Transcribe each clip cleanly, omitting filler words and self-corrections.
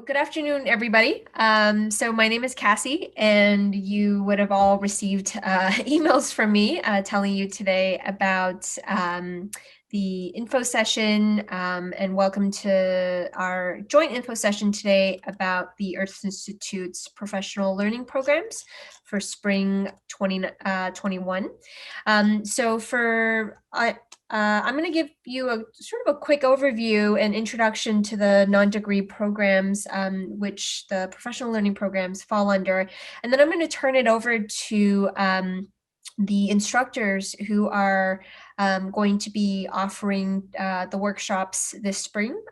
good afternoon, everybody. So my name is Cassie, and you would have all received emails from me telling you today about the info session, and welcome to our joint info session today about the Earth Institute's professional learning programs for spring 2021. I'm going to give you a sort of a quick overview and introduction to the non-degree programs, which the professional learning programs fall under. And then I'm going to turn it over to the instructors who are going to be offering the workshops this spring,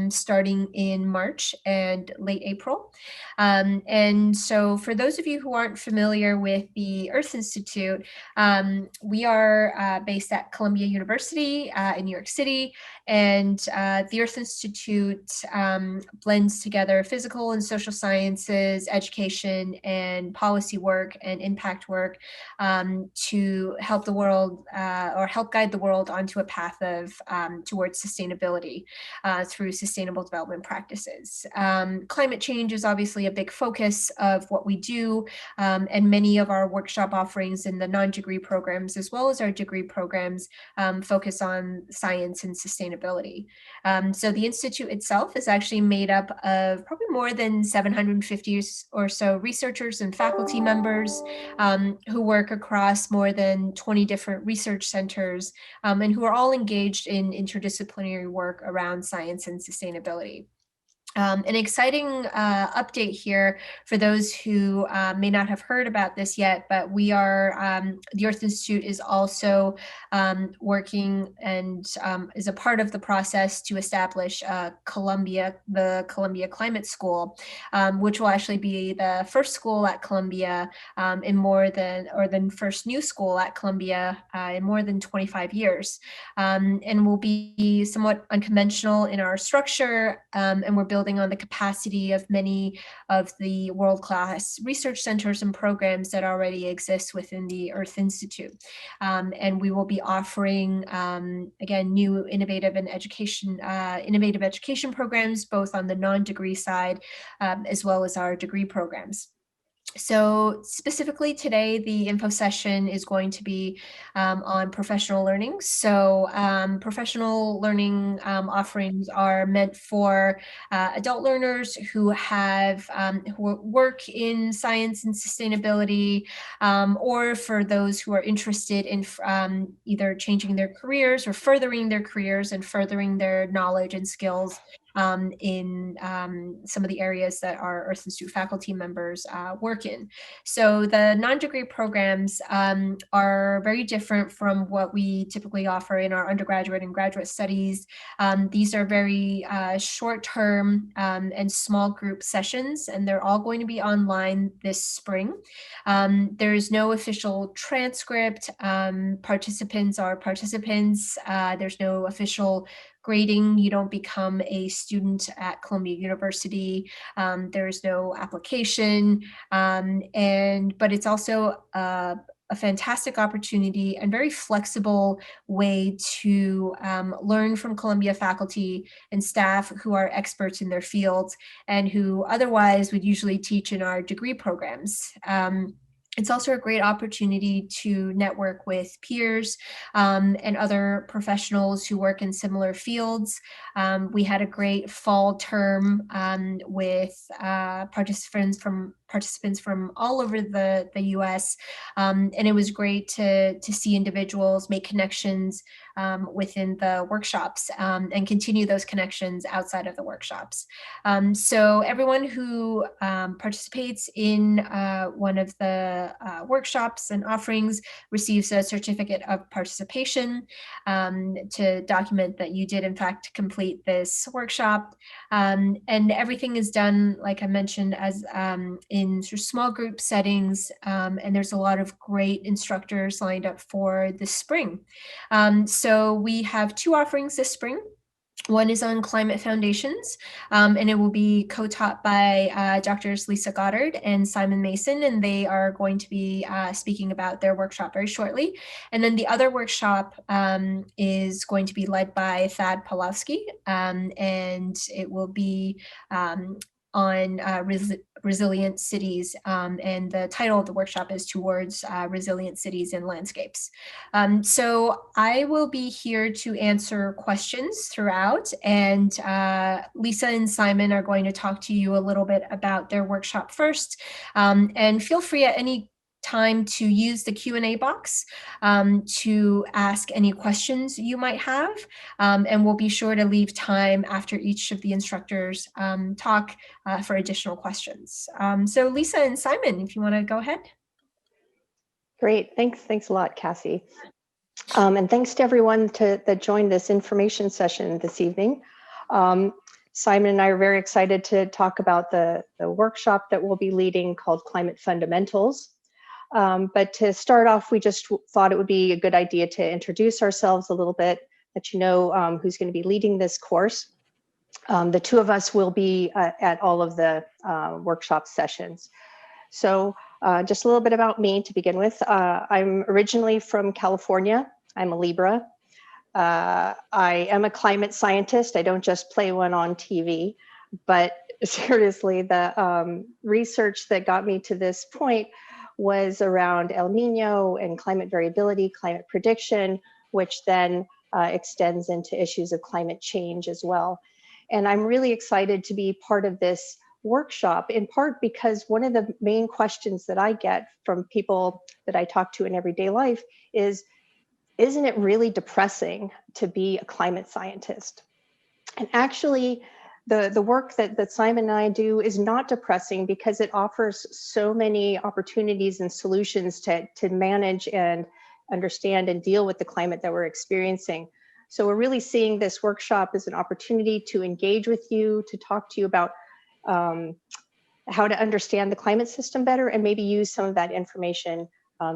starting in March and late April. And so for those of you who aren't familiar with the Earth Institute, we are based at Columbia University in New York City, and the Earth Institute blends together physical and social sciences, education, and policy work and impact work to help the world or help guide the world onto a path of towards sustainability through sustainable development practices. Climate change is obviously a big focus of what we do, and many of our workshop offerings in the non-degree programs, as well as our degree programs, focus on science and sustainability. So the Institute itself is actually made up of probably more than 750 or so researchers and faculty members who work across more than 20 different research centers, and who are all engaged in interdisciplinary work around science and sustainability. An exciting update here for those who may not have heard about this yet, but we are, the Earth Institute is also working and is a part of the process to establish the Columbia Climate School, which will actually be the first school at Columbia in more than, or the first new school at Columbia in more than 25 years, and will be somewhat unconventional in our structure, and we're building on the capacity of many of the world-class research centers and programs that already exist within the Earth Institute. And we will be offering, again, new innovative education programs, both on the non-degree side, as well as our degree programs. So specifically today, the info session is going to be on professional learning. So professional learning offerings are meant for adult learners who who work in science and sustainability, or for those who are interested in either changing their careers or furthering their careers and furthering their knowledge and skills in some of the areas that our Earth Institute faculty members work in. So the non-degree programs are very different from what we typically offer in our undergraduate and graduate studies. These are very short-term and small group sessions, and they're all going to be online this spring. There is no official transcript. Participants are participants. There's no official grading. You don't become a student at Columbia University. There's no application, but it's also a fantastic opportunity and very flexible way to learn from Columbia faculty and staff who are experts in their fields and who otherwise would usually teach in our degree programs. It's also a great opportunity to network with peers and other professionals who work in similar fields. We had a great fall term with participants from all over the US, and it was great to see individuals make connections within the workshops and continue those connections outside of the workshops. So everyone who participates in one of the workshops and offerings receives a certificate of participation to document that you did in fact complete this workshop. And everything is done, like I mentioned, as in sort of small group settings, and there's a lot of great instructors lined up for this spring. So we have two offerings this spring. One is on climate foundations, and it will be co-taught by Drs. Lisa Goddard and Simon Mason, and they are going to be speaking about their workshop very shortly. And then the other workshop is going to be led by Thad Pawlowski, and it will be on resilient cities, and the title of the workshop is Towards Resilient Cities and Landscapes. So I will be here to answer questions throughout, and Lisa and Simon are going to talk to you a little bit about their workshop first, and feel free at any time to use the Q&A box to ask any questions you might have, and we'll be sure to leave time after each of the instructors talk for additional questions. So Lisa and Simon, if you want to go ahead. Great, thanks a lot, Cassie. And thanks to everyone that joined this information session this evening. Simon and I are very excited to talk about the workshop that we'll be leading called Climate Fundamentals. But to start off, we just thought it would be a good idea to introduce ourselves a little bit, let you know who's going to be leading this course. The two of us will be at all of the workshop sessions. So just a little bit about me to begin with. I'm originally from California. I'm a Libra. I am a climate scientist. I don't just play one on TV, but seriously, the research that got me to this point was around El Nino and climate variability, climate prediction, which then extends into issues of climate change as well. And I'm really excited to be part of this workshop, in part because one of the main questions that I get from people that I talk to in everyday life is, isn't it really depressing to be a climate scientist? And actually, the work that Simon and I do is not depressing because it offers so many opportunities and solutions to manage and understand and deal with the climate that we're experiencing. So we're really seeing this workshop as an opportunity to engage with you, to talk to you about how to understand the climate system better and maybe use some of that information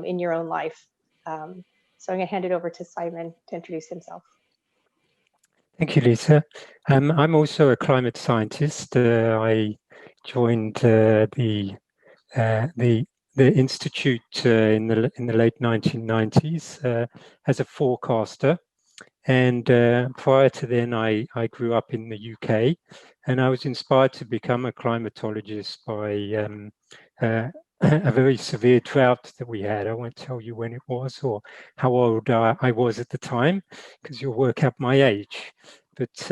in your own life. So I'm going to hand it over to Simon to introduce himself. Thank you, Lisa. I'm also a climate scientist. I joined the institute in the late 1990s as a forecaster, and prior to then, I grew up in the UK, and I was inspired to become a climatologist by a very severe drought that we had. I won't tell you when it was or how old I was at the time, because you'll work out my age. But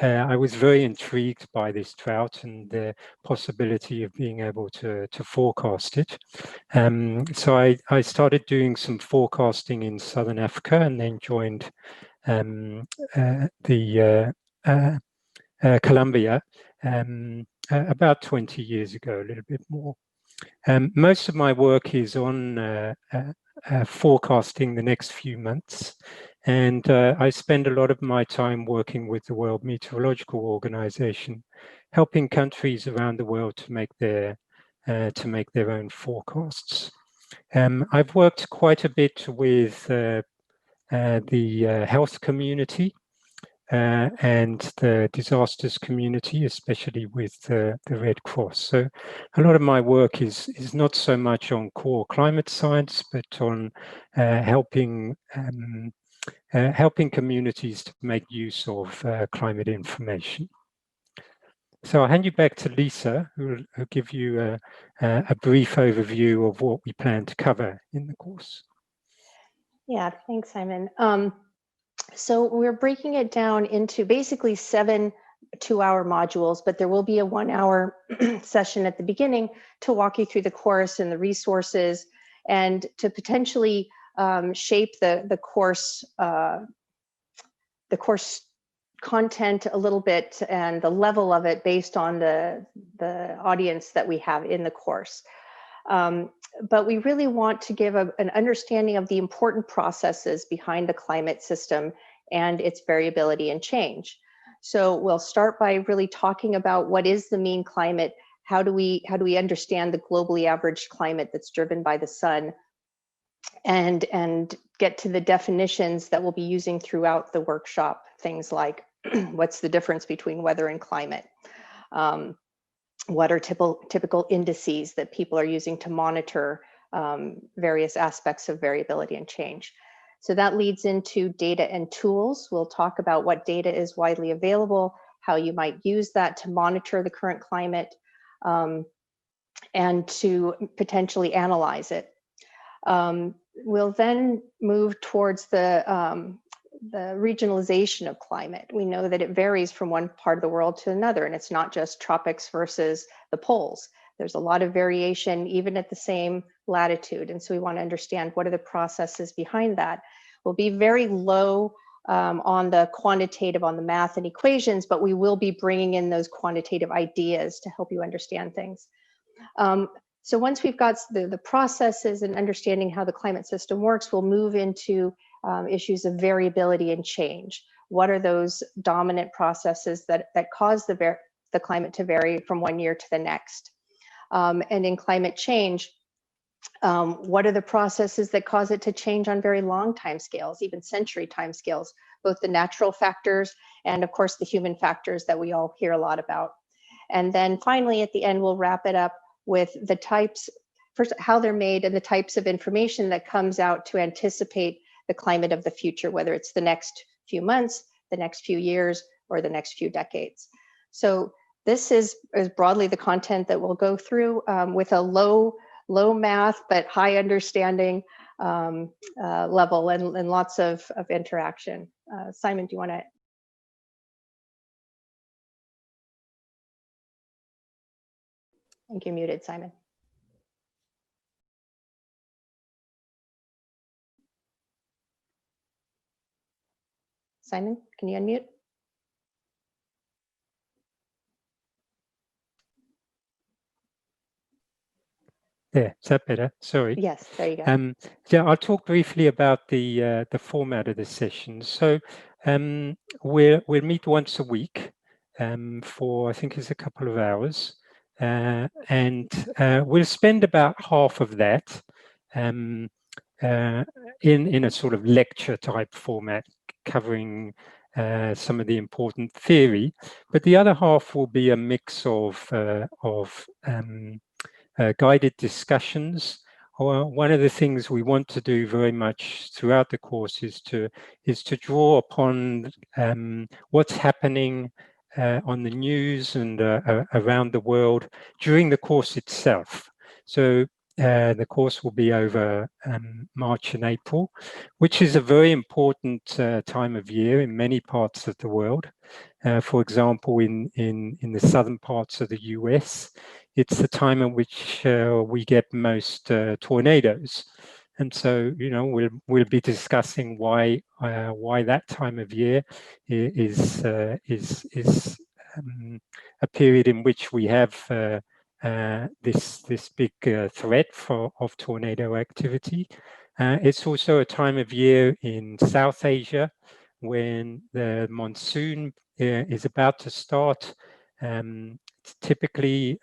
I was very intrigued by this drought and the possibility of being able to forecast it. So I started doing some forecasting in Southern Africa and then joined Colombia about 20 years ago, a little bit more. Most of my work is on forecasting the next few months, and I spend a lot of my time working with the World Meteorological Organization, helping countries around the world to make their own forecasts. I've worked quite a bit with the health community and the disasters community, especially with the Red Cross. So a lot of my work is not so much on core climate science, but on helping communities to make use of climate information. So I'll hand you back to Lisa, who will give you a brief overview of what we plan to cover in the course. Yeah, thanks, Simon. So we're breaking it down into basically 7 two-hour modules, but there will be a 1-hour session at the beginning to walk you through the course and the resources, and to potentially shape the course content a little bit and the level of it based on the audience that we have in the course. But we really want to give an understanding of the important processes behind the climate system and its variability and change. So we'll start by really talking about what is the mean climate, how do we understand the globally averaged climate that's driven by the sun, and get to the definitions that we'll be using throughout the workshop. Things like what's the difference between weather and climate? What are typical indices that people are using to monitor various aspects of variability and change? So that leads into data and tools. We'll talk about what data is widely available, how you might use that to monitor the current climate, and to potentially analyze it. We'll then move towards the regionalization of climate. We know that it varies from one part of the world to another, and it's not just tropics versus the poles. There's a lot of variation even at the same latitude, and so we want to understand what are the processes behind that. We'll be very low on the quantitative, on the math and equations, but we will be bringing in those quantitative ideas to help you understand things. So once we've got the processes and understanding how the climate system works, we'll move into issues of variability and change. What are those dominant processes that cause the climate to vary from one year to the next? And in climate change, what are the processes that cause it to change on very long time scales, even century time scales, both the natural factors and of course the human factors that we all hear a lot about. And then finally at the end, we'll wrap it up with the types, first how they're made and the types of information that comes out to anticipate the climate of the future, whether it's the next few months, the next few years, or the next few decades. So this is broadly the content that we'll go through with a low math but high understanding level and lots of interaction. Simon, do you want to? I think you're muted, Simon. Simon, can you unmute? There, is that better? Sorry. Yes, there you go. Yeah, I'll talk briefly about the format of the session. So we'll meet once a week for, I think it's a couple of hours. And we'll spend about half of that in a sort of lecture type format, covering some of the important theory, but the other half will be a mix of guided discussions. One of the things we want to do very much throughout the course is to draw upon what's happening on the news and around the world during the course itself. So the course will be over March and April, which is a very important time of year in many parts of the world. For example, in the southern parts of the US, it's the time at which we get most tornadoes. And so, you know, we'll be discussing why that time of year is a period in which we have this big threat of tornado activity. It's also a time of year in South Asia when the monsoon is about to start. Typically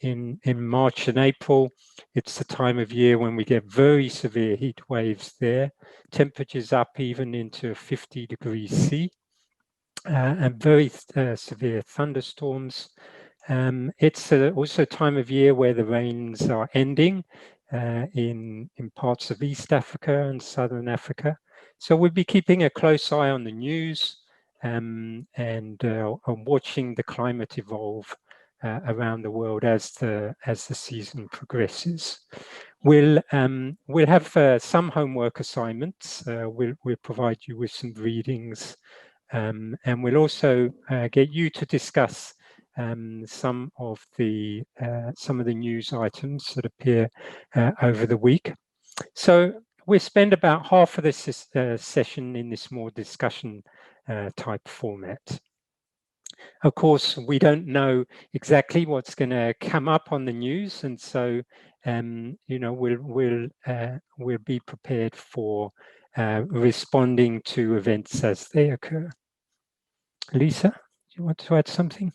in March and April, it's the time of year when we get very severe heat waves there, temperatures up even into 50 degrees C, and very severe thunderstorms. It's also a time of year where the rains are ending in parts of East Africa and Southern Africa. So we'll be keeping a close eye on the news and watching the climate evolve around the world as the season progresses. We'll have some homework assignments. We'll provide you with some readings, and we'll also get you to discuss some of the news items that appear over the week. So we spend about half of this session in this more discussion type format. Of course, we don't know exactly what's going to come up on the news, and so you know, we'll be prepared for responding to events as they occur. Lisa, do you want to add something?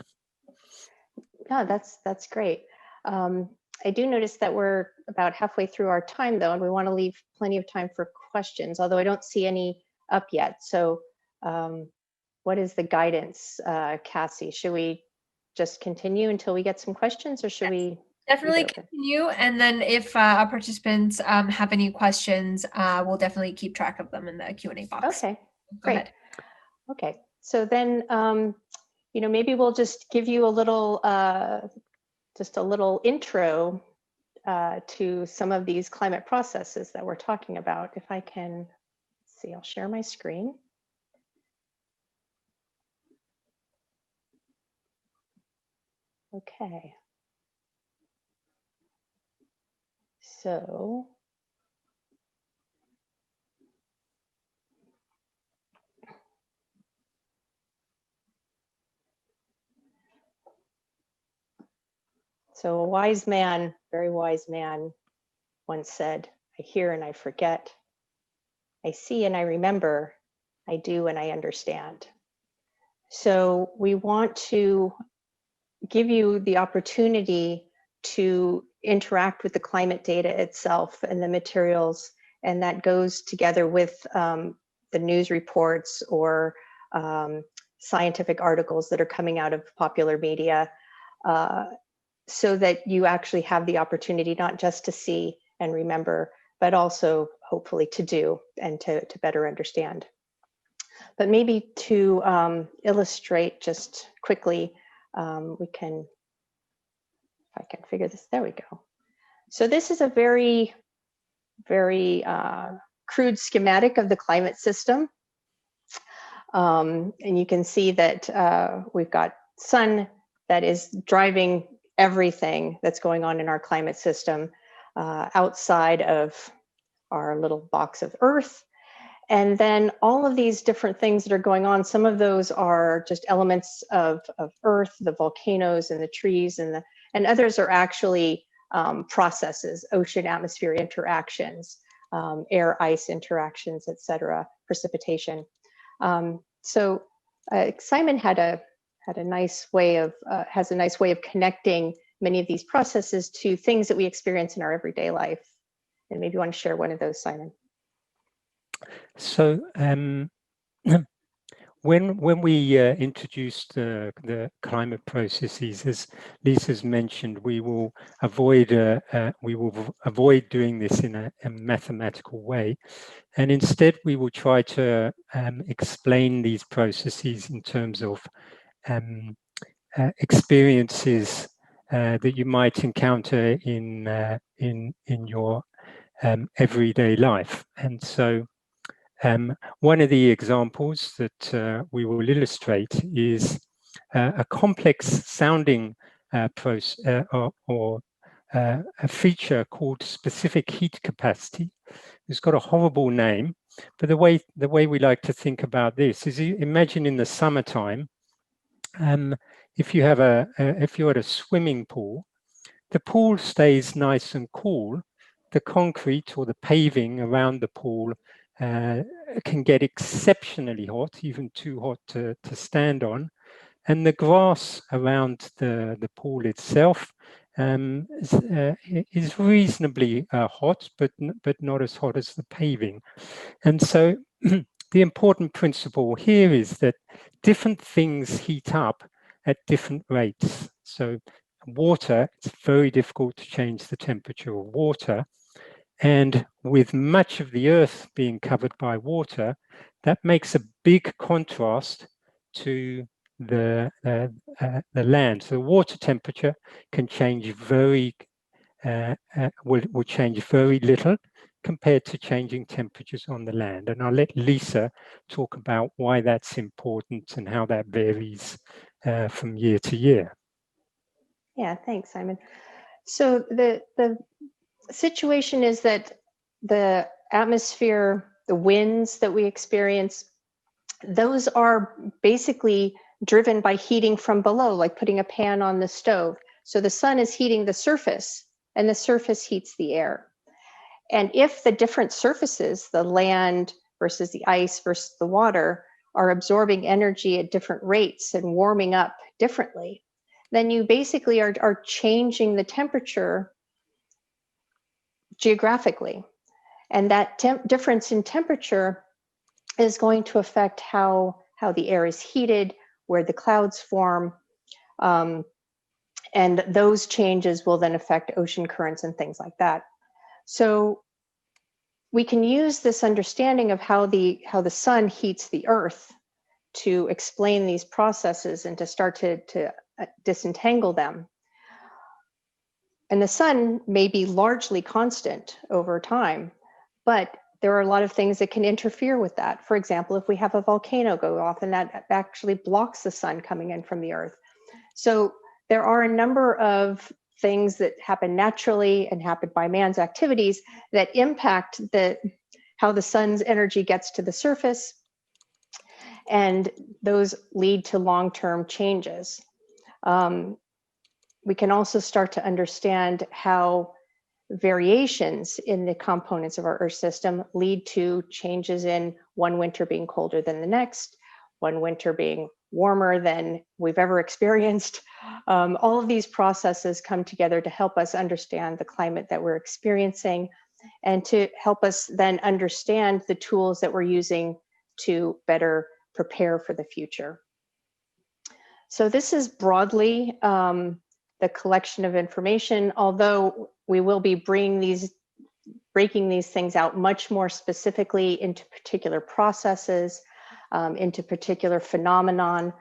No, that's great. I do notice that we're about halfway through our time though, and we want to leave plenty of time for questions, although I don't see any up yet. So what is the guidance, Cassie? Should we just continue until we get some questions, or should we? Definitely continue, and then if our participants have any questions, we'll definitely keep track of them in the Q&A box. Okay, great. Okay, so then, you know, maybe we'll just give you a little just a little intro to some of these climate processes that we're talking about. If I can see, I'll share my screen. Okay. So a wise man, very wise man, once said, "I hear and I forget. I see and I remember. I do and I understand." So we want to give you the opportunity to interact with the climate data itself and the materials, and that goes together with the news reports or scientific articles that are coming out of popular media, so that you actually have the opportunity not just to see and remember, but also hopefully to do and to better understand. But maybe to illustrate just quickly, we can, if I can figure this, there we go. So this is a very, very crude schematic of the climate system. And you can see that we've got sun that is driving everything that's going on in our climate system outside of our little box of Earth. And then all of these different things that are going on, some of those are just elements of Earth, the volcanoes and the trees, and others are actually processes, ocean-atmosphere interactions, air-ice interactions, etc., precipitation. So Simon had a nice way of has a nice way of connecting many of these processes to things that we experience in our everyday life. And maybe you want to share one of those, Simon. So when we introduced the climate processes, as Lisa's mentioned, we will avoid doing this in a mathematical way, and instead we will try to explain these processes in terms of experiences that you might encounter in your everyday life. And so one of the examples that we will illustrate is a complex sounding process or a feature called specific heat capacity. It's got a horrible name, but the way we like to think about this is, imagine in the summertime, if you have if you're at a swimming pool, the pool stays nice and cool. The concrete or the paving around the pool can get exceptionally hot, even too hot to stand on. And the grass around the pool itself is reasonably hot, but not as hot as the paving. And so the important principle here is that different things heat up at different rates. So water, it's very difficult to change the temperature of water. And with much of the Earth being covered by water, that makes a big contrast to the land. So the water temperature can change will change very little compared to changing temperatures on the land. And I'll let Lisa talk about why that's important and how that varies from year to year. Yeah, thanks, Simon. So the situation is that the atmosphere, the winds that we experience, those are basically driven by heating from below, like putting a pan on the stove. So the sun is heating the surface, and the surface heats the air. And if the different surfaces, the land versus the ice versus the water, are absorbing energy at different rates and warming up differently, then you basically are changing the temperature geographically. And that difference in temperature is going to affect how the air is heated, where the clouds form, and those changes will then affect ocean currents and things like that. So we can use this understanding of how the sun heats the earth to explain these processes and to start to disentangle them. And the sun may be largely constant over time, but there are a lot of things that can interfere with that. For example, if we have a volcano go off and that actually blocks the sun coming in from the earth. So there are a number of things that happen naturally and happen by man's activities that impact how the sun's energy gets to the surface, and those lead to long-term changes. We can also start to understand how variations in the components of our Earth system lead to changes in one winter being colder than the next, one winter being warmer than we've ever experienced. All of these processes come together to help us understand the climate that we're experiencing and to help us then understand the tools that we're using to better prepare for the future. So this is broadly the collection of information, although we will be breaking these things out much more specifically into particular processes, into particular phenomenon.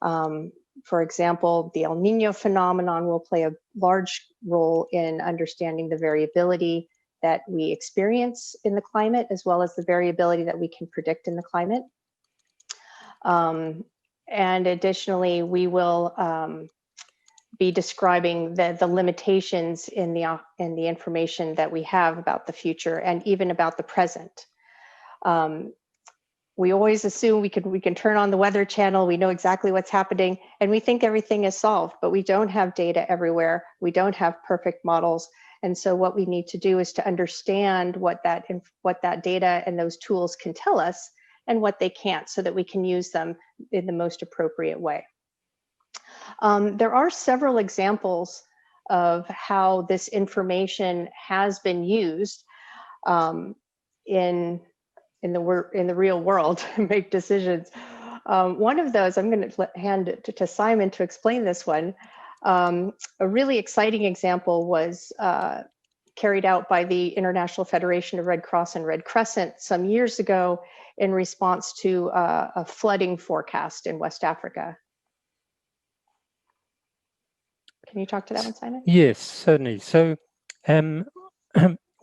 For example, the El Nino phenomenon will play a large role in understanding the variability that we experience in the climate, as well as the variability that we can predict in the climate. And additionally, we will be describing the limitations in the information that we have about the future and even about the present. We always assume we can turn on the Weather Channel, we know exactly what's happening, and we think everything is solved, but we don't have data everywhere. We don't have perfect models. And so what we need to do is to understand what that data and those tools can tell us and what they can't, so that we can use them in the most appropriate way. There are several examples of how this information has been used in the real world to make decisions. One of those, I'm going to hand it to Simon to explain this one. A really exciting example was carried out by the International Federation of Red Cross and Red Crescent some years ago in response to a flooding forecast in West Africa. Can you talk to that one, Simon? Yes, certainly. So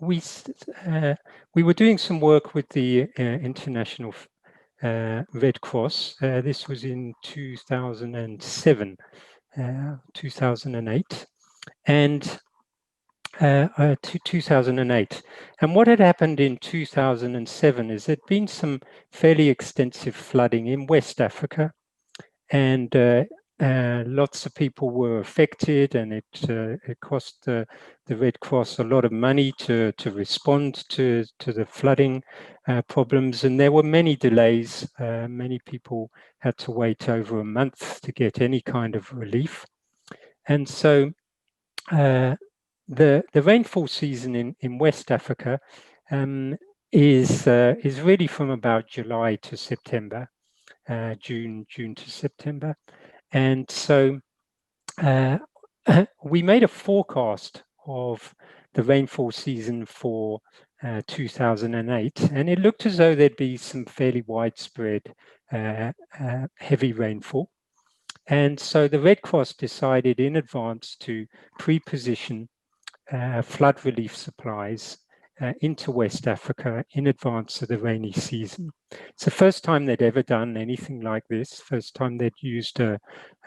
we were doing some work with the International Red Cross. This was in 2007, 2008, and 2008. And what had happened in 2007 is there'd been some fairly extensive flooding in West Africa, and lots of people were affected, and it cost the Red Cross a lot of money to respond to the flooding problems, and there were many delays. Many people had to wait over a month to get any kind of relief, and so the rainfall season in West Africa is really from about July to September, June to September. And so we made a forecast of the rainfall season for 2008, and it looked as though there'd be some fairly widespread heavy rainfall. And so the Red Cross decided in advance to pre-position flood relief supplies into West Africa in advance of the rainy season. It's the first time they'd ever done anything like this. First time they'd used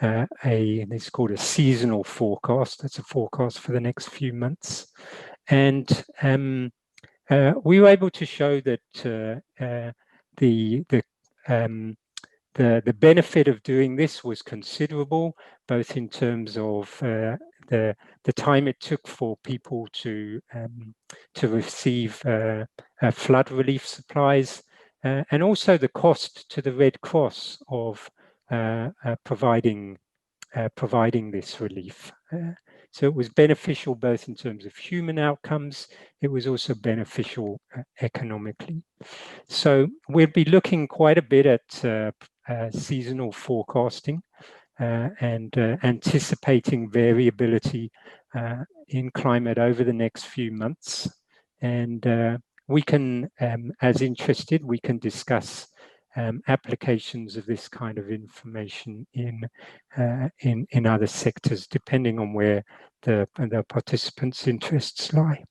it's called a seasonal forecast. That's a forecast for the next few months. And we were able to show that the benefit of doing this was considerable, both in terms of the time it took for people to receive flood relief supplies, and also the cost to the Red Cross of providing this relief. So it was beneficial both in terms of human outcomes. It was also beneficial economically. So we'll be looking quite a bit at seasonal forecasting and anticipating variability in climate over the next few months. And we can, as interested, we can discuss applications of this kind of information in other sectors, depending on where the participants' interests lie.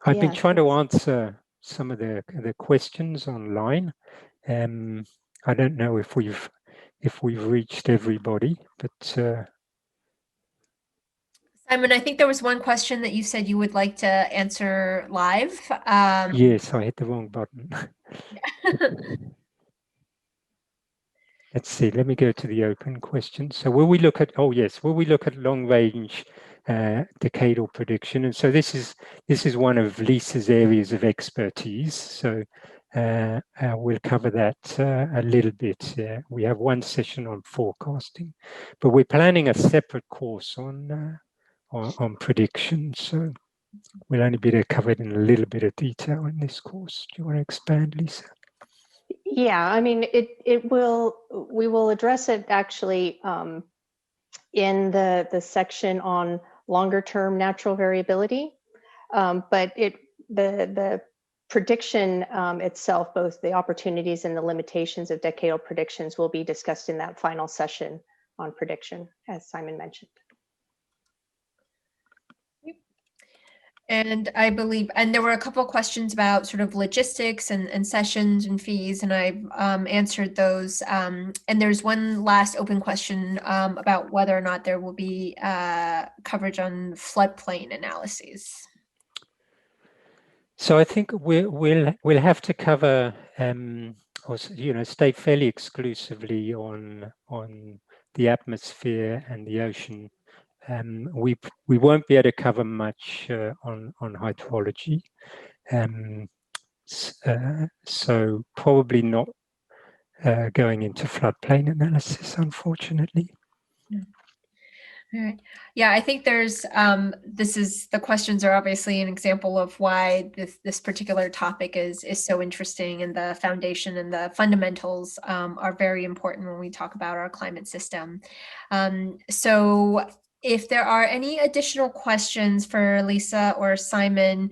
I've been trying to answer some of the questions online. I don't know if we've reached everybody, but Simon, I think there was one question that you said you would like to answer live. Yes, I hit the wrong button. Let's see, let me go to the open question. So will we look at, oh yes, will we look at long range decadal prediction? And so this is one of Lisa's areas of expertise. So we'll cover that a little bit. We have one session on forecasting, but we're planning a separate course on prediction. So we'll only be able to cover it in a little bit of detail in this course. Do you want to expand, Lisa? Yeah, I mean, we will address it actually in the section on longer term natural variability, but the prediction itself, both the opportunities and the limitations of decadal predictions, will be discussed in that final session on prediction, as Simon mentioned. And I believe, and there were a couple of questions about sort of logistics and sessions and fees, and I've answered those. And there's one last open question about whether or not there will be coverage on floodplain analyses. So I think we'll have to cover, or stay fairly exclusively on the atmosphere and the ocean. We won't be able to cover much on hydrology, so probably not going into floodplain analysis, unfortunately. All right. Yeah, I think there's the questions are obviously an example of why this particular topic is so interesting, and the foundation and the fundamentals are very important when we talk about our climate system. So if there are any additional questions for Lisa or Simon,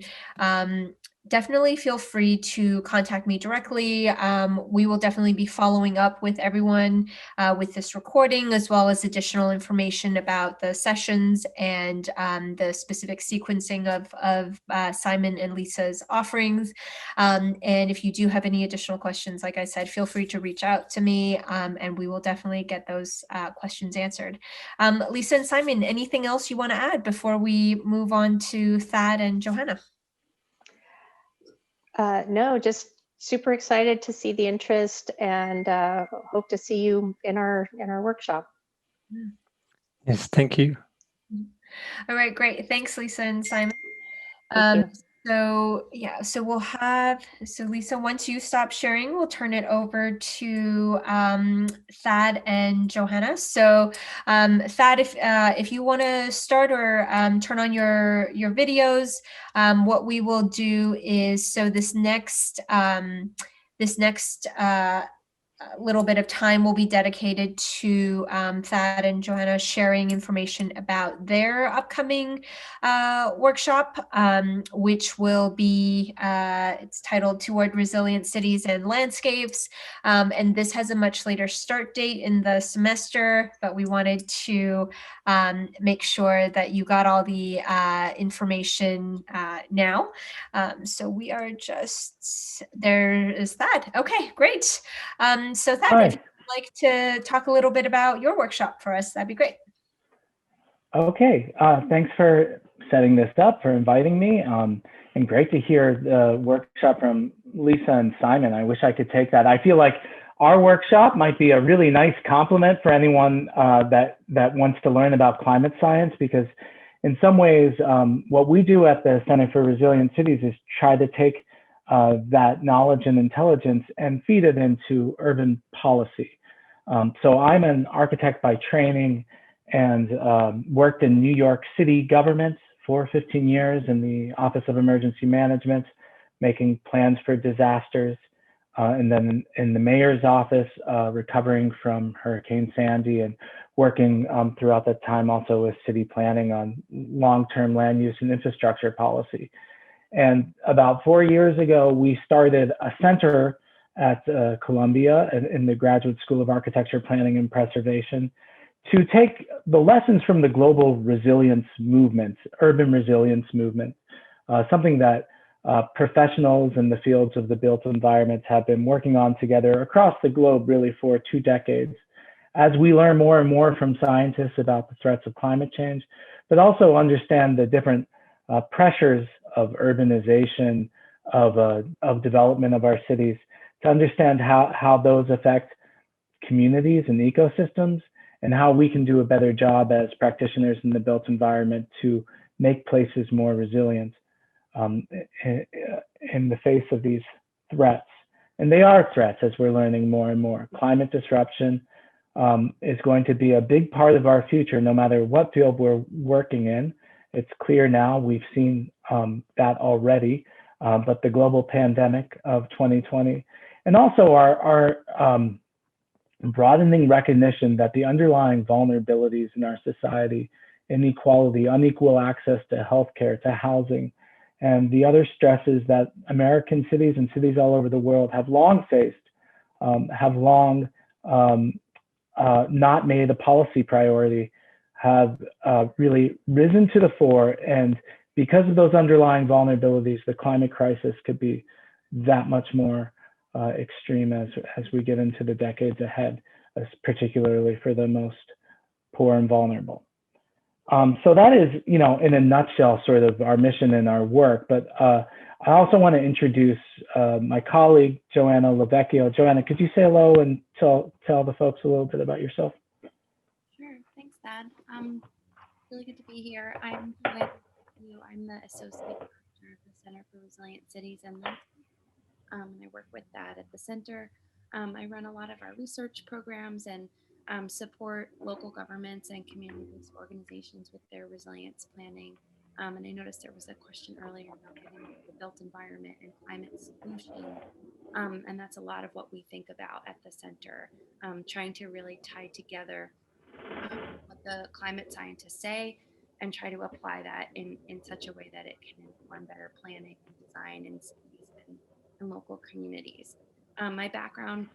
definitely feel free to contact me directly. We will definitely be following up with everyone with this recording, as well as additional information about the sessions and the specific sequencing of Simon and Lisa's offerings. And if you do have any additional questions, like I said, feel free to reach out to me, and we will definitely get those questions answered. Lisa and Simon, anything else you want to add before we move on to Thad and Johanna? No, just super excited to see the interest, and hope to see you in our workshop. Yes, thank you. All right, great. Thanks, Lisa and Simon. Thank you. So yeah, so we'll have, so Lisa, once you stop sharing, we'll turn it over to Thad and Johanna. So Thad, if you want to start or turn on your videos, what we will do is, so this next little bit of time will be dedicated to Thad and Johanna sharing information about their upcoming workshop, which will be, it's titled Toward Resilient Cities and Landscapes. And this has a much later start date in the semester, but we wanted to make sure that you got all the information now. So we are just, there is that. Okay, great. So Thad, if you'd like to talk a little bit about your workshop for us, that'd be great. Okay, thanks for setting this up, for inviting me, and great to hear the workshop from Lisa and Simon. I wish I could take that. I feel like our workshop might be a really nice complement for anyone that wants to learn about climate science, because in some ways, what we do at the Center for Resilient Cities is try to take that knowledge and intelligence and feed it into urban policy. So I'm an architect by training, and worked in New York City government for 15 years in the Office of Emergency Management, making plans for disasters, and then in the mayor's office, recovering from Hurricane Sandy, and working throughout that time also with city planning on long-term land use and infrastructure policy. And about 4 years ago, we started a center at Columbia in the Graduate School of Architecture, Planning, and Preservation to take the lessons from the global resilience movement, urban resilience movement, something that professionals in the fields of the built environment have been working on together across the globe really for 2 decades. As we learn more and more from scientists about the threats of climate change, but also understand the different pressures of urbanization, of development of our cities, to understand how those affect communities and ecosystems, and how we can do a better job as practitioners in the built environment to make places more resilient in the face of these threats. And they are threats, as we're learning more and more. Climate disruption is going to be a big part of our future, no matter what field we're working in. It's clear now, we've seen that already, but the global pandemic of 2020, and also our broadening recognition that the underlying vulnerabilities in our society, inequality, unequal access to healthcare, to housing, and the other stresses that American cities and cities all over the world have long faced, have long not made a policy priority, have really risen to the fore. And because of those underlying vulnerabilities, the climate crisis could be that much more extreme as we get into the decades ahead, particularly for the most poor and vulnerable. So that is, in a nutshell, sort of our mission and our work. But I also want to introduce my colleague, Joanna Lavecchio. Joanna, could you say hello and tell the folks a little bit about yourself? Sure, thanks, Thad. Really good to be here. I'm the Associate Director of the Center for Resilient Cities and Landscapes. I work with that at the center. I run a lot of our research programs and support local governments and community-based organizations with their resilience planning. And I noticed there was a question earlier about getting the built environment and climate solutions. And that's a lot of what we think about at the center, trying to really tie together what the climate scientists say and try to apply that in such a way that it can inform better planning and design in cities and local communities. My background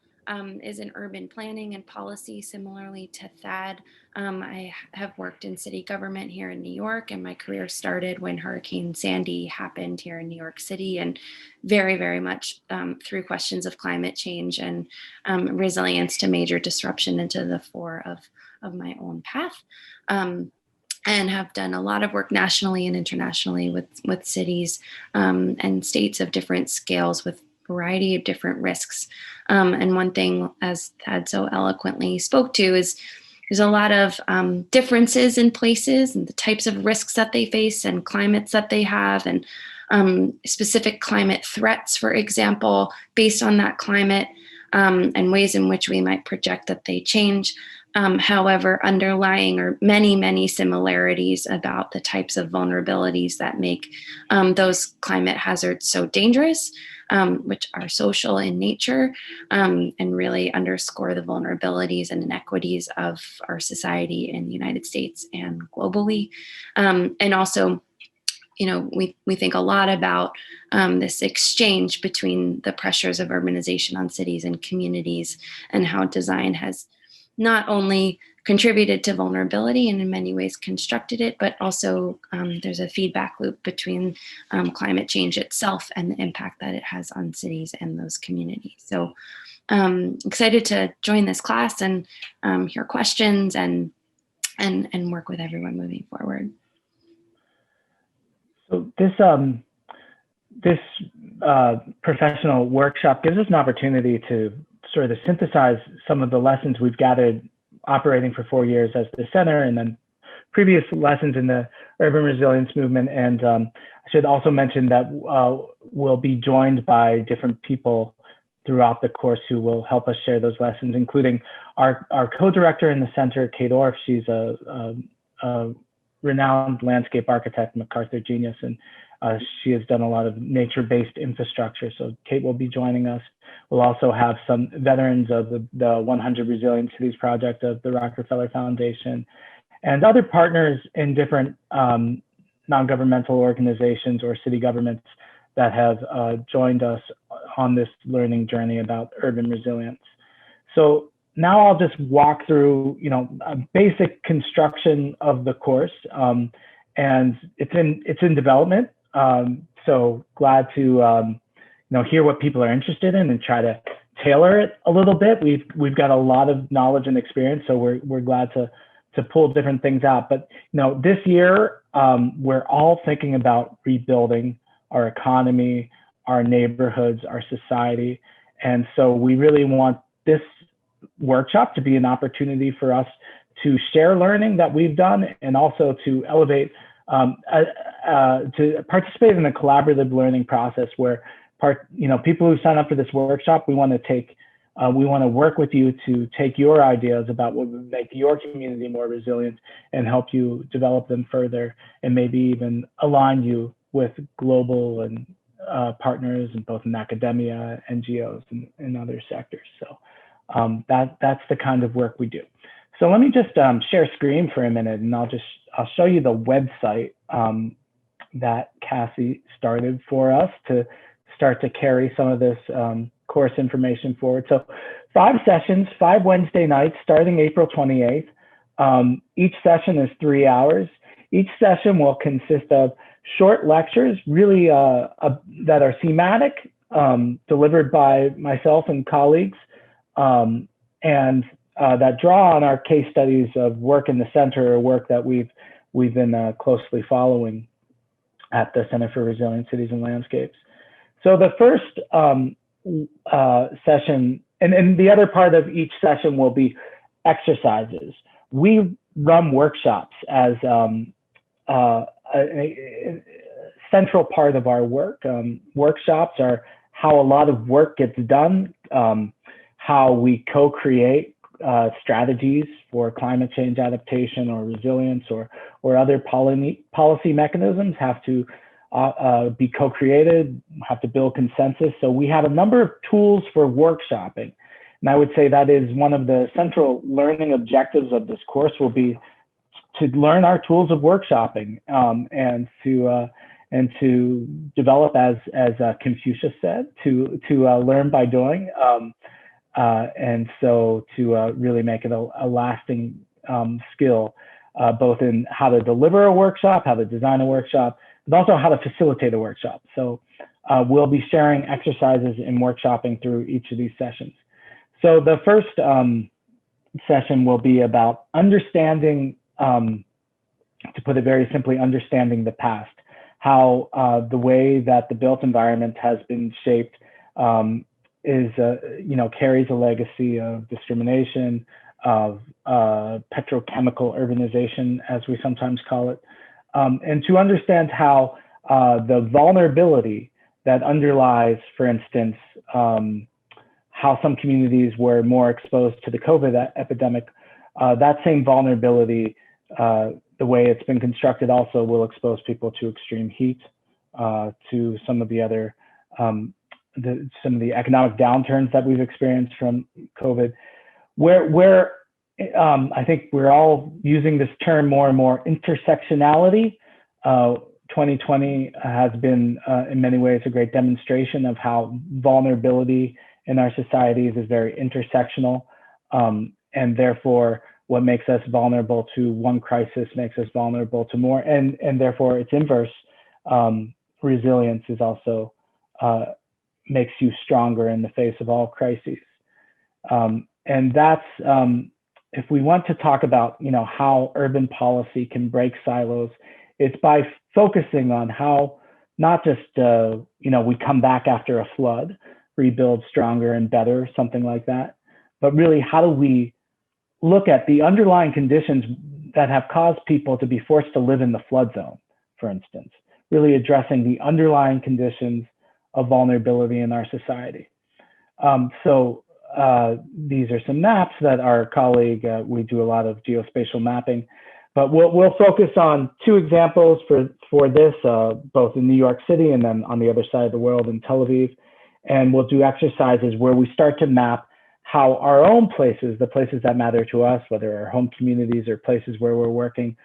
is in urban planning and policy, similarly to Thad. I have worked in city government here in New York, and my career started when Hurricane Sandy happened here in New York City, and very, very much through questions of climate change and resilience to major disruption into the fore of my own path. And have done a lot of work nationally and internationally with cities and states of different scales with a variety of different risks. And one thing, as Thad so eloquently spoke to, is there's a lot of differences in places and the types of risks that they face and climates that they have, and specific climate threats, for example, based on that climate, and ways in which we might project that they change. However, underlying are many, many similarities about the types of vulnerabilities that make those climate hazards so dangerous, which are social in nature, and really underscore the vulnerabilities and inequities of our society in the United States and globally. And also, we think a lot about this exchange between the pressures of urbanization on cities and communities, and how design has not only contributed to vulnerability and in many ways constructed it, but also there's a feedback loop between climate change itself and the impact that it has on cities and those communities. So excited to join this class and hear questions and work with everyone moving forward. So this professional workshop gives us an opportunity to sort of synthesize some of the lessons we've gathered operating for 4 years as the center, and then previous lessons in the urban resilience movement. And I should also mention that we'll be joined by different people throughout the course who will help us share those lessons, including our co-director in the center, Kate Orff. She's a renowned landscape architect, MacArthur genius, and she has done a lot of nature-based infrastructure. So Kate will be joining us. We'll also have some veterans of the 100 Resilient Cities Project of the Rockefeller Foundation, and other partners in different non-governmental organizations or city governments that have joined us on this learning journey about urban resilience. So now I'll just walk through, a basic construction of the course, and it's in development. So glad to hear what people are interested in and try to tailor it a little bit. We've got a lot of knowledge and experience, so we're glad to pull different things out. But this year we're all thinking about rebuilding our economy, our neighborhoods, our society, and so we really want this workshop to be an opportunity for us to share learning that we've done, and also to elevate, to participate in a collaborative learning process where people who sign up for this workshop, we want to work with you to take your ideas about what would make your community more resilient and help you develop them further, and maybe even align you with global and partners in both in academia, NGOs, and other sectors. So that's the kind of work we do. So let me just share screen for a minute, and I'll show you the website that Cassie started for us to start to carry some of this course information forward. So 5 sessions, 5 Wednesday nights, starting April 28th. Each session is 3 hours. Each session will consist of short lectures, really that are thematic, delivered by myself and colleagues, and that draw on our case studies of work in the center, or work that we've been closely following at the Center for Resilient Cities and Landscapes. So the first session, and the other part of each session will be exercises. We run workshops as a central part of our work. Workshops are how a lot of work gets done, how we co-create strategies for climate change adaptation or resilience, or other policy mechanisms have to be co-created, have to build consensus. So we have a number of tools for workshopping. And I would say that is one of the central learning objectives of this course, will be to learn our tools of workshopping, and to develop, as Confucius said, to learn by doing, and so to really make it a lasting skill, both in how to deliver a workshop, how to design a workshop, but also how to facilitate a workshop. So we'll be sharing exercises and workshopping through each of these sessions. So the first session will be about understanding, to put it very simply, understanding the past, how the way that the built environment has been shaped carries a legacy of discrimination, of petrochemical urbanization, as we sometimes call it, and to understand how the vulnerability that underlies, for instance, how some communities were more exposed to the COVID epidemic, that same vulnerability, the way it's been constructed, also will expose people to extreme heat, to some of the other, some of the economic downturns that we've experienced from COVID, where I think we're all using this term more and more, intersectionality. 2020 has been, in many ways, a great demonstration of how vulnerability in our societies is very intersectional, and therefore what makes us vulnerable to one crisis makes us vulnerable to more, and therefore its inverse, resilience is also makes you stronger in the face of all crises. And that's, if we want to talk about, how urban policy can break silos, it's by focusing on how not just, we come back after a flood, rebuild stronger and better, something like that, but really how do we look at the underlying conditions that have caused people to be forced to live in the flood zone, for instance, really addressing the underlying conditions of vulnerability in our society. So these are some maps that our colleague, we do a lot of geospatial mapping, but we'll focus on 2 examples for this, both in New York City and then on the other side of the world in Tel Aviv. And we'll do exercises where we start to map how our own places, the places that matter to us, whether our home communities or places where we're working,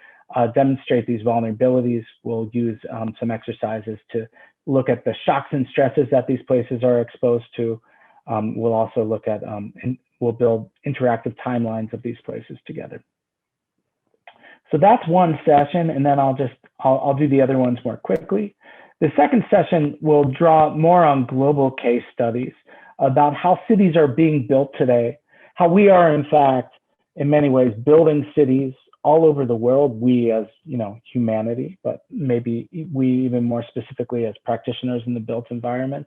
demonstrate these vulnerabilities. We'll use some exercises to look at the shocks and stresses that these places are exposed to. We'll also look at, and we'll build interactive timelines of these places together. So that's one session, and then I'll do the other ones more quickly. The second session will draw more on global case studies about how cities are being built today, how we are in fact, in many ways, building cities all over the world, we as humanity, but maybe we even more specifically as practitioners in the built environment,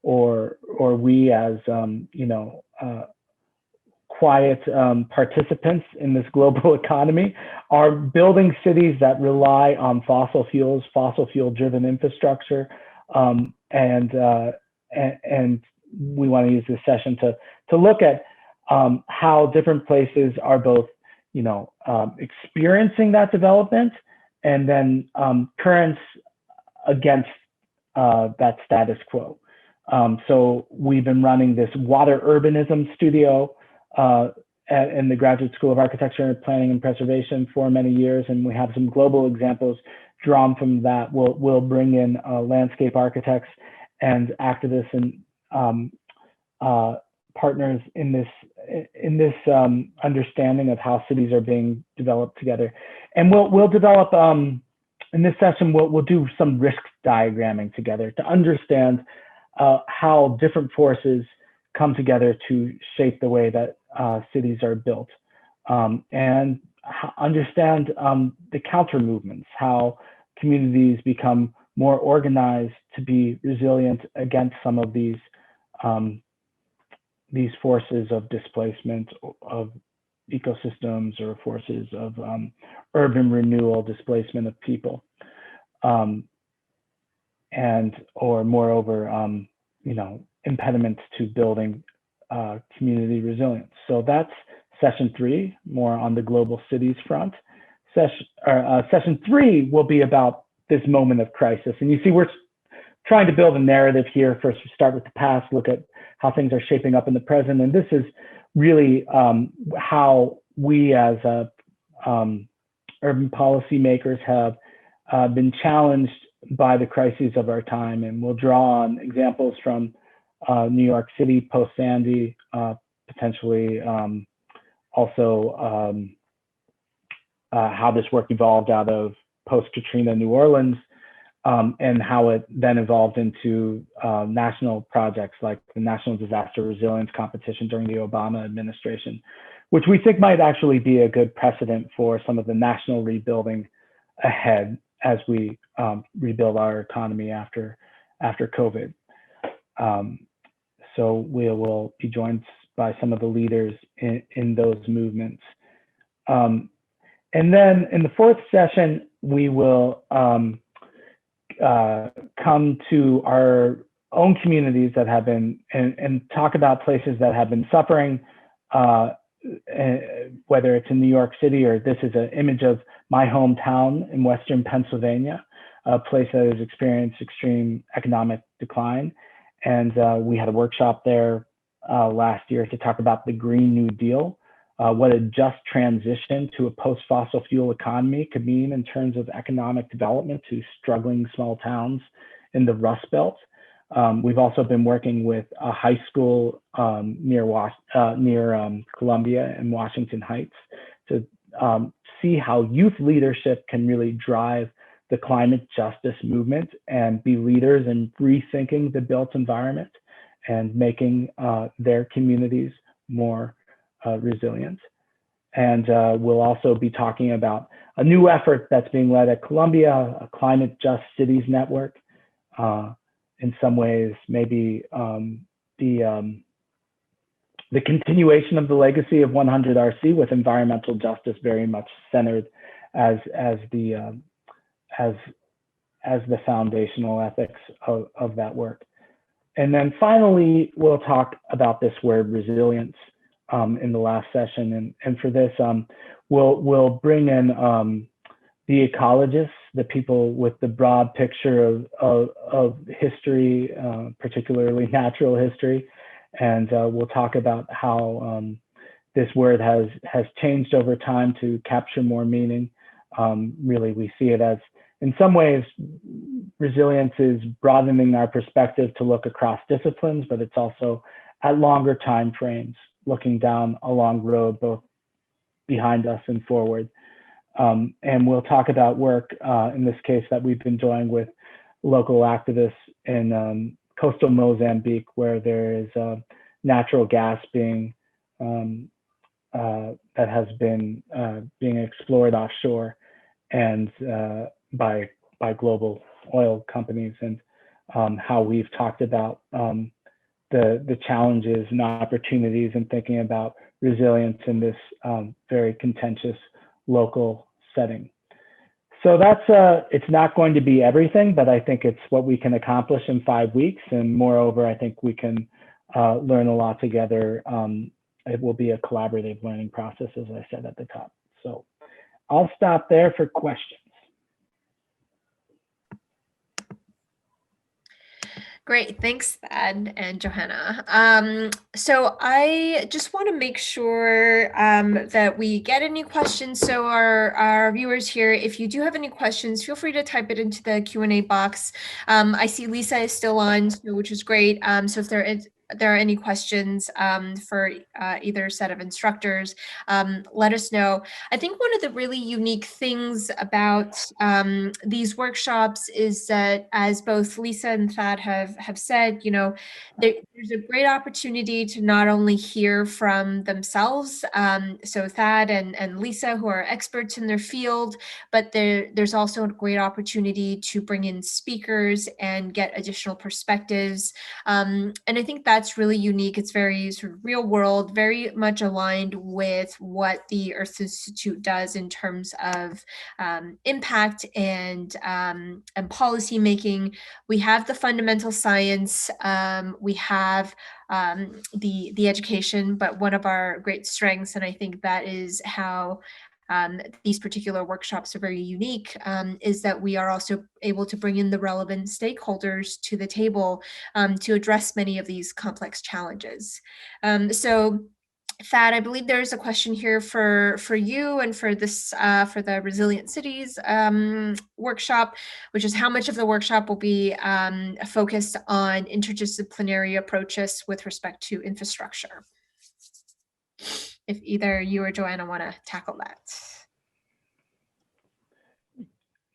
or we as quiet participants in this global economy are building cities that rely on fossil fuels, fossil fuel driven infrastructure, and we want to use this session to look at how different places are both experiencing that development and then currents against that status quo. So we've been running this water urbanism studio in the Graduate School of Architecture, Planning and Preservation for many years, and we have some global examples drawn from that. We'll bring in landscape architects and activists and partners in this understanding of how cities are being developed together. And we'll develop in this session, we'll do some risk diagramming together to understand how different forces come together to shape the way that cities are built, and understand the counter movements, how communities become more organized to be resilient against some of these forces of displacement of ecosystems or forces of urban renewal, displacement of people, or moreover, impediments to building community resilience. So that's session 3, more on the global cities front. Session 3 will be about this moment of crisis. And you see, we're trying to build a narrative here. First, we start with the past, look at how things are shaping up in the present. And this is really how we as urban policymakers have been challenged by the crises of our time. And we'll draw on examples from New York City post-Sandy, potentially also how this work evolved out of post-Katrina New Orleans, and how it then evolved into national projects like the National Disaster Resilience Competition during the Obama administration, which we think might actually be a good precedent for some of the national rebuilding ahead as we rebuild our economy after COVID. So we will be joined by some of the leaders in those movements. And then in the fourth session, we will come to our own communities that have been, and talk about places that have been suffering, whether it's in New York City, or this is an image of my hometown in Western Pennsylvania, a place that has experienced extreme economic decline. And we had a workshop there last year to talk about the Green New Deal, what a just transition to a post-fossil fuel economy could mean in terms of economic development to struggling small towns in the Rust Belt. We've also been working with a high school near Columbia in Washington Heights to see how youth leadership can really drive the climate justice movement and be leaders in rethinking the built environment and making their communities more resilient. And we'll also be talking about a new effort that's being led at Columbia, a Climate Just Cities Network. In some ways, maybe the continuation of the legacy of 100 RC, with environmental justice very much centered as the foundational ethics of that work. And then finally, we'll talk about this word resilience in the last session. And for this, we'll bring in the ecologists, the people with the broad picture of history, particularly natural history. And we'll talk about how this word has changed over time to capture more meaning Really, we see it as, in some ways, resilience is broadening our perspective to look across disciplines, but it's also at longer time frames, looking down a long road, both behind us and forward. And we'll talk about work, in this case, that we've been doing with local activists in coastal Mozambique, where there is natural gas being that has been being explored offshore and by global oil companies, and how we've talked about the challenges and opportunities in thinking about resilience in this very contentious local setting. So that's it's not going to be everything, but I think it's what we can accomplish in 5 weeks. And moreover, I think we can learn a lot together. It will be a collaborative learning process, as I said at the top. So I'll stop there for questions. Great, thanks, Thad and Johanna. So I just want to make sure that we get any questions. So our viewers here, if you do have any questions, feel free to type it into the Q&A box. I see Lisa is still on, which is great. So if there are any questions for either set of instructors, let us know. I think one of the really unique things about these workshops is that, as both Lisa and Thad have said, you know, there's a great opportunity to not only hear from themselves, so Thad and Lisa, who are experts in their field, but there's also a great opportunity to bring in speakers and get additional perspectives. And I think that's really unique. It's very sort of real world, very much aligned with what the Earth Institute does in terms of impact and policy making. We have the fundamental science, we have the education, but one of our great strengths, and I think that is how these particular workshops are very unique, is that we are also able to bring in the relevant stakeholders to the table to address many of these complex challenges. So Thad, I believe there's a question here for you and for this for the Resilient Cities workshop, which is how much of the workshop will be focused on interdisciplinary approaches with respect to infrastructure. If either you or Joanna want to tackle that.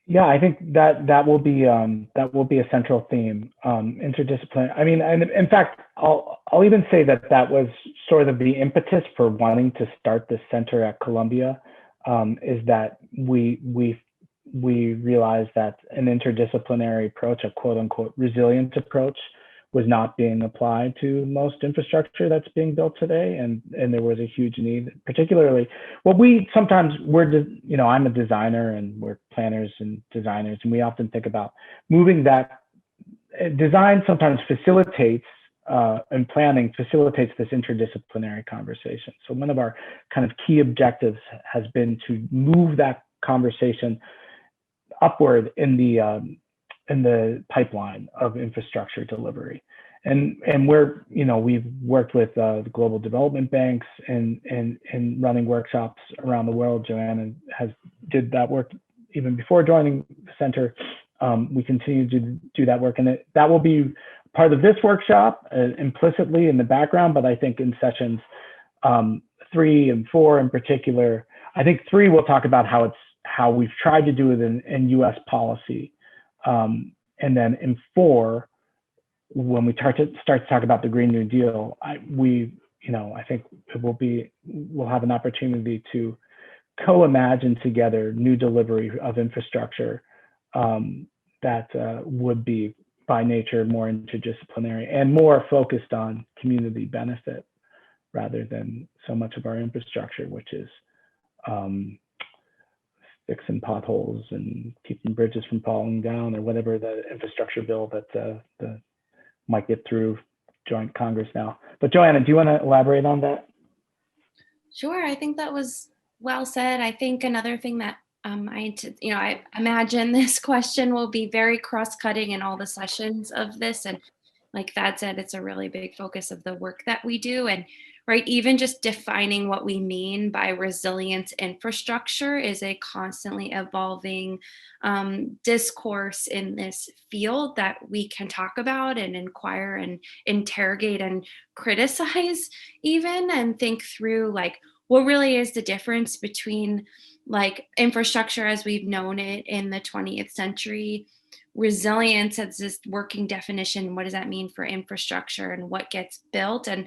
Yeah, I think that will be a central theme, interdisciplinary. I mean, and in fact, I'll even say that was sort of the impetus for wanting to start this center at Columbia, is that we realized that an interdisciplinary approach, a quote unquote resilience approach, was not being applied to most infrastructure that's being built today, and there was a huge need, particularly what we sometimes you know, I'm a designer and we're planners and designers, and we often think about moving that. Design sometimes facilitates and planning facilitates this interdisciplinary conversation. So one of our kind of key objectives has been to move that conversation upward in the pipeline of infrastructure delivery. And we're, you know, we've worked with the global development banks and running workshops around the world. Joanna did that work even before joining the center. We continue to do that work, and that will be part of this workshop implicitly in the background, but I think in sessions 3 and 4 in particular, I think 3 we'll talk about how we've tried to do it in US policy. And then in 4, when we start to talk about the Green New Deal, I think we'll have an opportunity to co-imagine together new delivery of infrastructure that would be by nature more interdisciplinary and more focused on community benefit rather than so much of our infrastructure, which is fixing potholes and keeping bridges from falling down, or whatever the infrastructure bill that might get through joint Congress now. But Joanna, do you want to elaborate on that? Sure, I think that was well said. I think another thing that I imagine this question will be very cross-cutting in all the sessions of this, and like Thad said, it's a really big focus of the work that we do. And right, even just defining what we mean by resilience infrastructure is a constantly evolving discourse in this field that we can talk about and inquire and interrogate and criticize, even, and think through like what really is the difference between like infrastructure as we've known it in the 20th century, resilience as this working definition. What does that mean for infrastructure and what gets built? And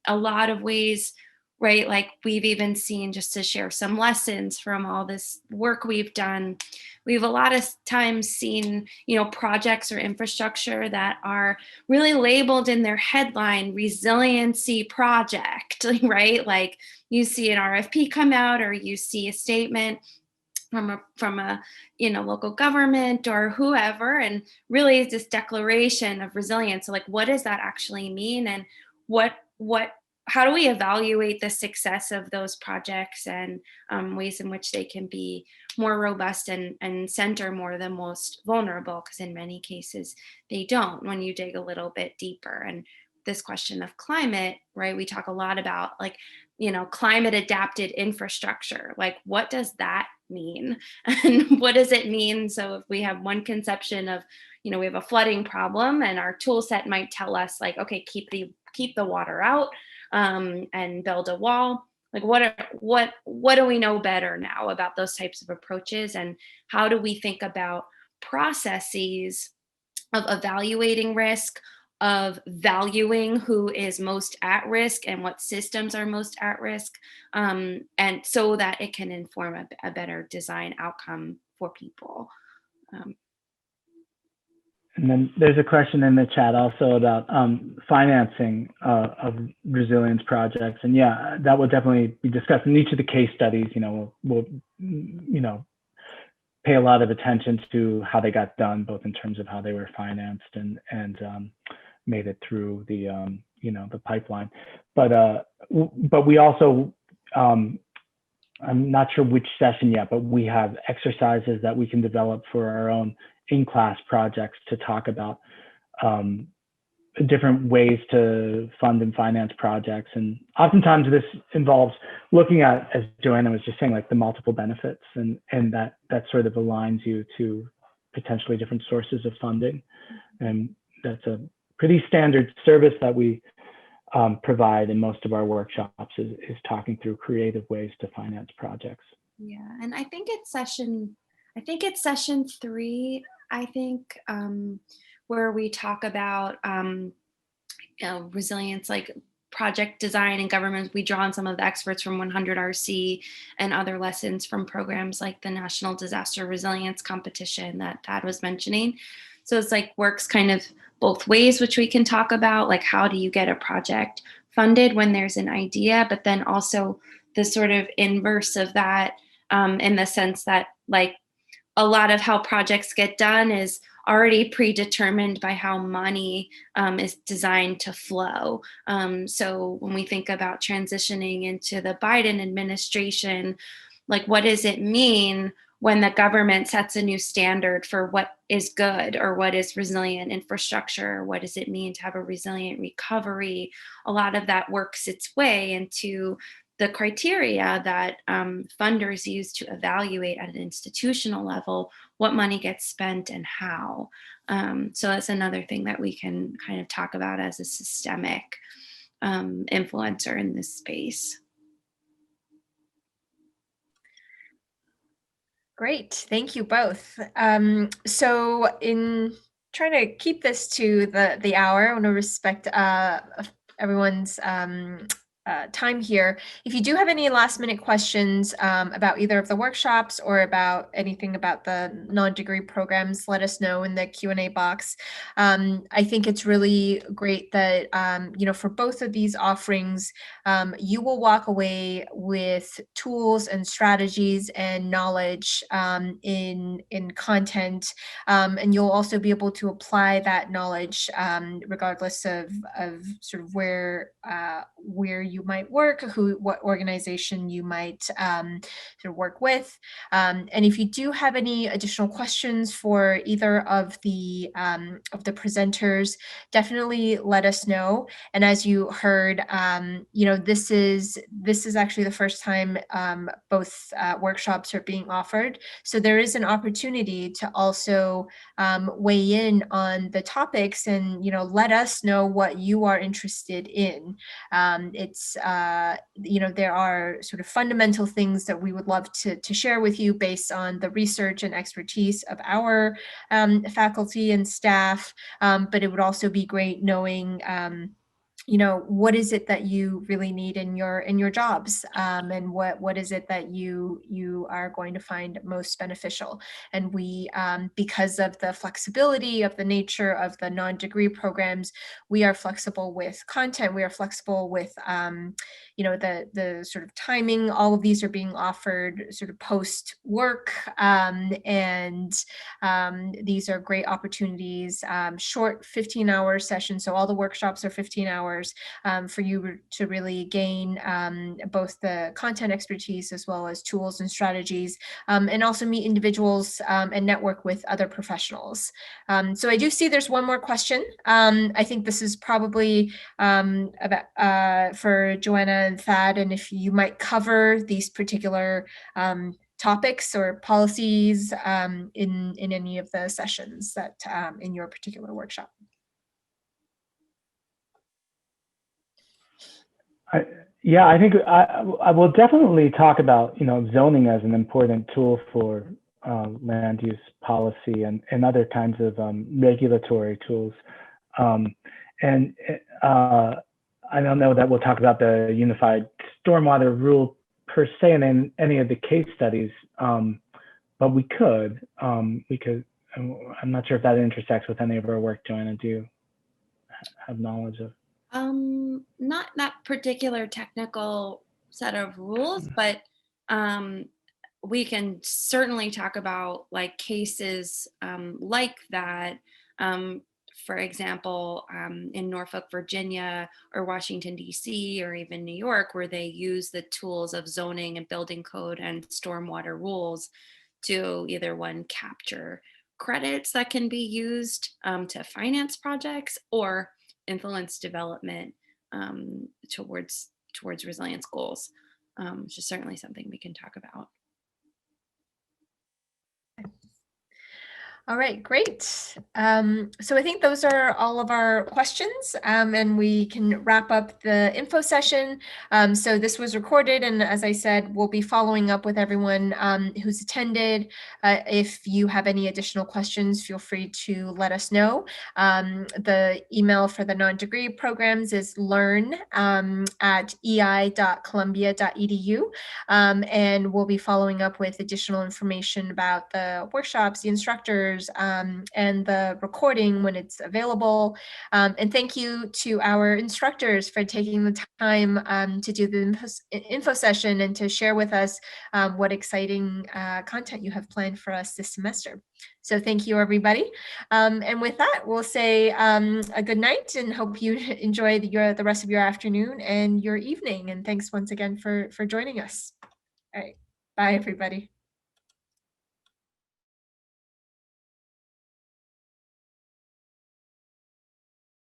a lot of ways, right? Like we've even seen, just to share some lessons from all this work we've done, we've a lot of times seen, projects or infrastructure that are really labeled in their headline resiliency project, right? Like you see an RFP come out or you see a statement from a local government or whoever, and really it's this declaration of resilience. So like what does that actually mean, and what how do we evaluate the success of those projects, and ways in which they can be more robust and center more the most vulnerable, because in many cases they don't when you dig a little bit deeper. And this question of climate, right, we talk a lot about like climate adapted infrastructure. Like what does that mean? And what does it mean? So if we have one conception of, we have a flooding problem, and our tool set might tell us like, okay, keep the water out, and build a wall. Like what do we know better now about those types of approaches, and how do we think about processes of evaluating risk, of valuing who is most at risk and what systems are most at risk, and so that it can inform a better design outcome for people. And then there's a question in the chat also about financing of resilience projects. And yeah, that will definitely be discussed in each of the case studies. We'll pay a lot of attention to how they got done, both in terms of how they were financed and made it through the the pipeline. But we also, I'm not sure which session yet, but we have exercises that we can develop for our own in-class projects to talk about different ways to fund and finance projects. And oftentimes this involves looking at, as Joanna was just saying, like the multiple benefits, and that sort of aligns you to potentially different sources of funding. And that's a pretty standard service that we provide in most of our workshops, is talking through creative ways to finance projects. Yeah, and I think it's session 3, where we talk about resilience, like project design and government. We draw on some of the experts from 100RC and other lessons from programs like the National Disaster Resilience Competition that Thad was mentioning. So it's like works kind of both ways, which we can talk about, like how do you get a project funded when there's an idea, but then also the sort of inverse of that, in the sense that like a lot of how projects get done is already predetermined by how money is designed to flow. So when we think about transitioning into the Biden administration, like what does it mean when the government sets a new standard for what is good or what is resilient infrastructure? What does it mean to have a resilient recovery? A lot of that works its way into the criteria that funders use to evaluate at an institutional level what money gets spent and how. So that's another thing that we can kind of talk about as a systemic influencer in this space. Great, thank you both. So in trying to keep this to the hour, I want to respect everyone's time here. If you do have any last minute questions about either of the workshops or about anything about the non-degree programs, let us know in the Q&A box. I think it's really great that, for both of these offerings, you will walk away with tools and strategies and knowledge in content, and you'll also be able to apply that knowledge regardless of sort of where where you might work, what organization you might sort of work with. And if you do have any additional questions for either of the presenters, definitely let us know. And as you heard, this is actually the first time both workshops are being offered. So there is an opportunity to also weigh in on the topics and, let us know what you are interested in. There are sort of fundamental things that we would love to share with you based on the research and expertise of our faculty and staff. But it would also be great knowing what is it that you really need in your jobs, and what is it that you are going to find most beneficial. And we, because of the flexibility of the nature of the non-degree programs, we are flexible with content, we are flexible with the sort of timing. All of these are being offered sort of post work, and these are great opportunities, short 15-hour sessions. So all the workshops are 15 hours for you to really gain both the content expertise as well as tools and strategies, and also meet individuals and network with other professionals. So I do see there's one more question. I think this is probably about for Joanna and Thad, and if you might cover these particular topics or policies in any of the sessions that in your particular workshop. I think I will definitely talk about zoning as an important tool for land use policy and other kinds of regulatory tools. I don't know that we'll talk about the unified stormwater rule per se in any of the case studies, but we could. I'm not sure if that intersects with any of our work, Joanna. Do you have knowledge of? Not that particular technical set of rules, but we can certainly talk about like cases like that. For example, in Norfolk, Virginia, or Washington, D.C., or even New York, where they use the tools of zoning and building code and stormwater rules to either capture credits that can be used to finance projects or influence development towards resilience goals, which is certainly something we can talk about. All right, great. So I think those are all of our questions, and we can wrap up the info session. So this was recorded, and as I said, we'll be following up with everyone who's attended. If you have any additional questions, feel free to let us know. The email for the non-degree programs is learn@ei.columbia.edu, and we'll be following up with additional information about the workshops, the instructors, and the recording when it's available. And thank you to our instructors for taking the time to do the info session and to share with us what exciting content you have planned for us this semester. So thank you, everybody. And with that, we'll say a good night and hope you enjoy the rest of your afternoon and your evening. And thanks once again for joining us. All right. Bye, everybody.